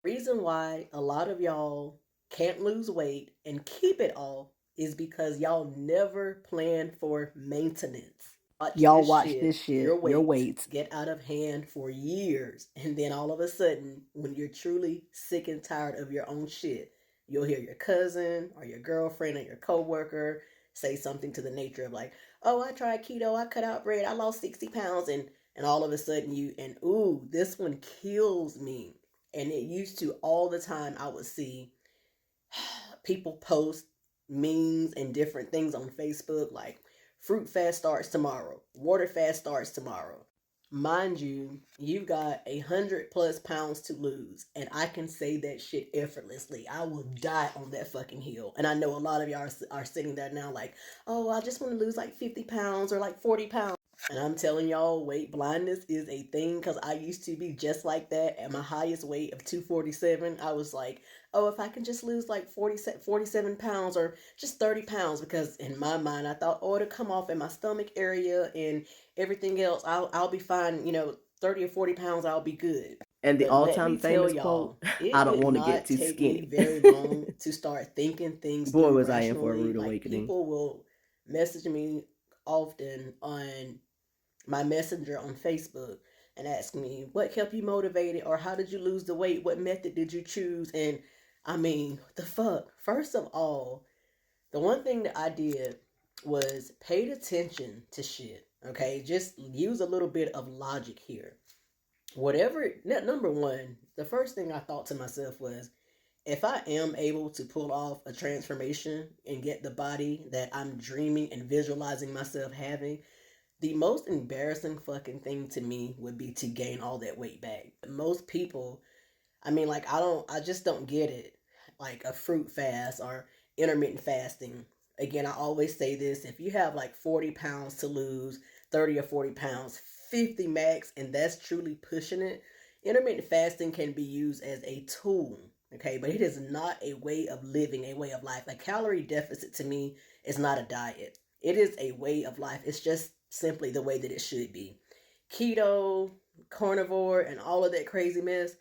Reason why a lot of y'all can't lose weight and keep it off is because y'all never plan for maintenance. Watch Y'all this watch this shit, your shit, your weight weights. get out of hand for years. And then all of a sudden, when you're truly sick and tired of your own shit, you'll hear your cousin or your girlfriend or your coworker say something to the nature of like, oh, I tried keto, I cut out bread, I lost 60 pounds. And all of a sudden ooh, this one kills me. And it used to all the time I would see people post memes and different things on Facebook like fruit fast starts tomorrow, water fast starts tomorrow. Mind you, you've got 100 plus pounds to lose, and I can say that shit effortlessly. I will die on that fucking hill. And I know a lot of y'all are sitting there now like, oh, I just want to lose like 50 pounds or like 40 pounds. And I'm telling y'all, weight blindness is a thing because I used to be just like that. At my highest weight of 247, I was like, oh, if I can just lose like 47 pounds or just 30 pounds, because in my mind, I thought, oh, it'll come off in my stomach area and everything else. I'll be fine, 30 or 40 pounds, I'll be good. And the But let all-time me tell famous quote, y'all, it I don't did want to get not too take me skinny. very long to start thinking things Boy, through was I in for a rationally. rude Like, awakening. people will message me often on my messenger on Facebook and ask me what kept you motivated or how did you lose the weight? What method did you choose? And I mean, the fuck? First of all, the one thing that I did was paid attention to shit. Okay, just use a little bit of logic here. Whatever, number one, the first thing I thought to myself was if I am able to pull off a transformation and get the body that I'm dreaming and visualizing myself having, the most embarrassing fucking thing to me would be to gain all that weight back. Most people, I mean, like, I just don't get it. Like a fruit fast or intermittent fasting. Again, I always say this if you have like 40 pounds to lose, 30 or 40 pounds, 50 max, and that's truly pushing it, intermittent fasting can be used as a tool. Okay, but it is not a way of living, a way of life. A calorie deficit to me is not a diet, it is a way of life. It's just simply the way that it should be. Keto, carnivore, and all of that crazy mess,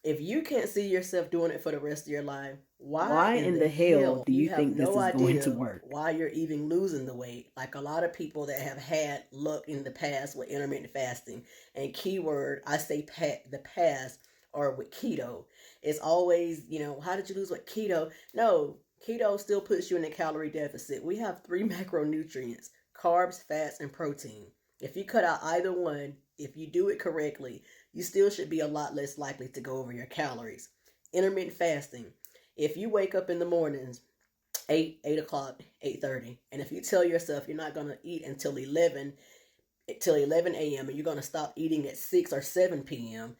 if you can't see yourself doing it for the rest of your life, why Why in in the the hell hell do you you have think this no is going to idea work? why you're even losing the weight? Like a lot of people that have had luck in the past with intermittent fasting, and keyword I say the past or with keto, it's always, how did you lose with keto? No, keto still puts you in a calorie deficit. We have three macronutrients: carbs, fats, and protein. If you cut out either one, if you do it correctly, you still should be a lot less likely to go over your calories. Intermittent fasting. If you wake up in the mornings, 8 o'clock, 8:30, and if you tell yourself you're not gonna eat until 11 a.m. and you're gonna stop eating at 6 or 7 p.m.,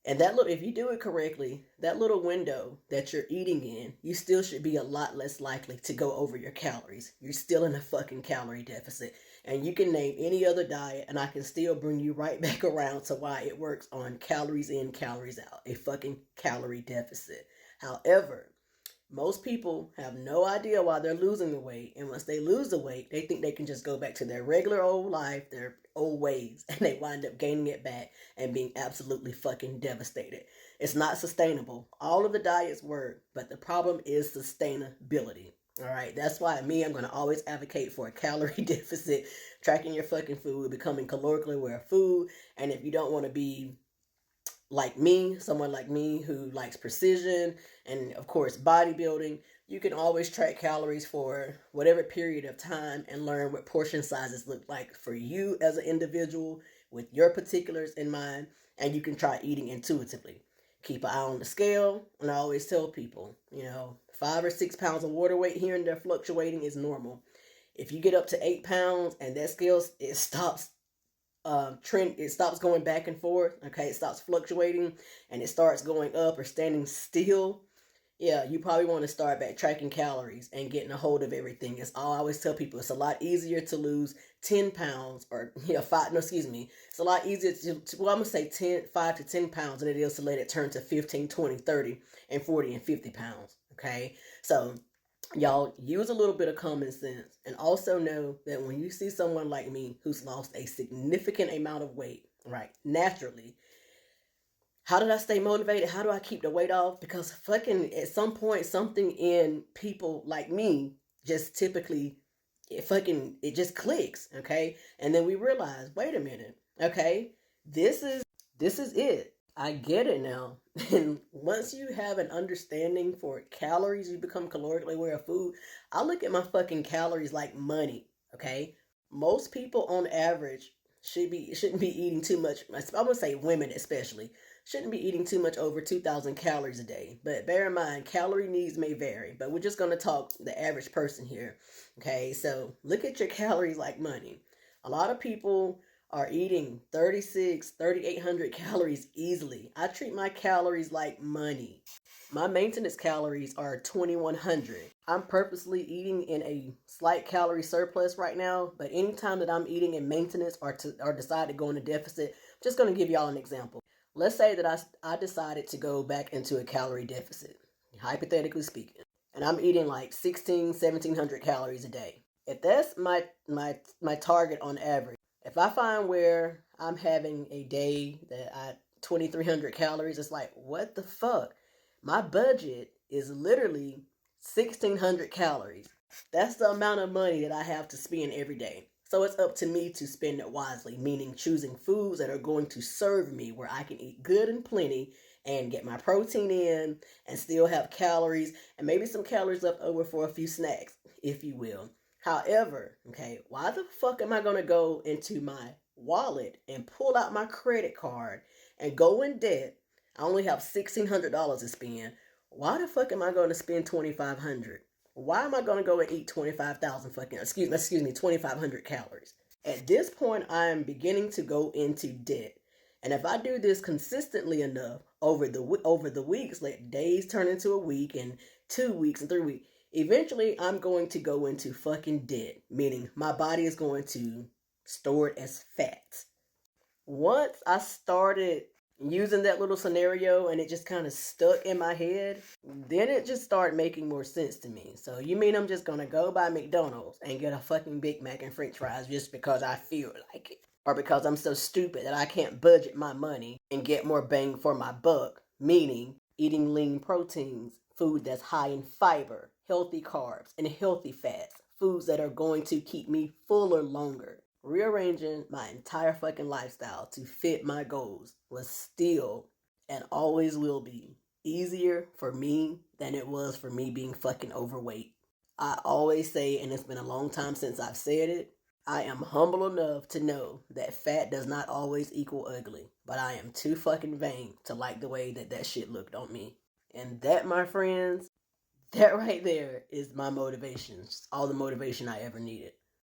and that little, if you do it correctly, that little window that you're eating in, you still should be a lot less likely to go over your calories. You're still in a fucking calorie deficit. And you can name any other diet, and I can still bring you right back around to why it works on calories in, calories out. A fucking calorie deficit. However, most people have no idea why they're losing the weight, and once they lose the weight, they think they can just go back to their regular old life, their old ways, and they wind up gaining it back and being absolutely fucking devastated. It's not sustainable. All of the diets work, but the problem is sustainability. All right, that's why I'm going to always advocate for a calorie deficit, tracking your fucking food, becoming calorically aware of food, and if you don't want to be like me, someone like me who likes precision and, of course, bodybuilding, you can always track calories for whatever period of time and learn what portion sizes look like for you as an individual with your particulars in mind. And you can try eating intuitively. Keep an eye on the scale. And I always tell people, 5 or 6 pounds of water weight here and there fluctuating is normal. If you get up to 8 pounds and that scale, it stops trend, it stops going back and forth. Okay, it stops fluctuating and it starts going up or standing still. Yeah, you probably want to start back tracking calories and getting a hold of everything. It's all I always tell people. It's a lot easier to lose 10 pounds or, five, no, excuse me. It's a lot easier well, I'm going to say 5 to 10 pounds than it is to let it turn to 15, 20, 30, and 40 and 50 pounds. Okay, so y'all use a little bit of common sense and also know that when you see someone like me who's lost a significant amount of weight, right, naturally, How did I stay motivated? How do I keep the weight off? Because fucking at some point, something in people like me just typically, it just clicks, okay? And then we realize, wait a minute, okay, this is this is it. I get it now. And once you have an understanding for calories, you become calorically aware of food. I look at my fucking calories like money, okay? Most people on average shouldn't be eating too much. I would say women especially shouldn't be eating too much over 2,000 calories a day. But bear in mind, calorie needs may vary. But we're just going to talk the average person here. Okay, so look at your calories like money. A lot of people are eating 3,800 calories easily. I treat my calories like money. My maintenance calories are 2,100. I'm purposely eating in a slight calorie surplus right now, but anytime that I'm eating in maintenance or decide to go in a deficit, I'm just going to give y'all an example. Let's say that I decided to go back into a calorie deficit, hypothetically speaking, and I'm eating like 1,700 calories a day. If that's my target on average, if I find where I'm having a day that I 2,300 calories, it's like, what the fuck? My budget is literally 1,600 calories. That's the amount of money that I have to spend every day. So it's up to me to spend it wisely, meaning choosing foods that are going to serve me where I can eat good and plenty and get my protein in and still have calories and maybe some calories left over for a few snacks, if you will. However, okay, why the fuck am I going to go into my wallet and pull out my credit card and go in debt? I only have $1,600 to spend. Why the fuck am I going to spend 2,500? Why am I going to go and eat 25,000 fucking, excuse me, 2,500 calories? At this point, I am beginning to go into debt. And if I do this consistently enough over the weeks, let days turn into a week and 2 weeks and 3 weeks, eventually I'm going to go into fucking debt, meaning my body is going to store it as fat. Once I started using that little scenario and it just kind of stuck in my head, then it just started making more sense to me. So you mean I'm just gonna go by McDonald's and get a fucking Big Mac and French fries just because I feel like it? Or because I'm so stupid that I can't budget my money and get more bang for my buck, meaning eating lean proteins, food that's high in fiber, healthy carbs, and healthy fats, foods that are going to keep me fuller longer. Rearranging my entire fucking lifestyle to fit my goals was still and always will be easier for me than it was for me being fucking overweight. I always say, and it's been a long time since I've said it, I am humble enough to know that fat does not always equal ugly, but I am too fucking vain to like the way that shit looked on me. And that, my friends, that right there is my motivation. It's all the motivation I ever needed.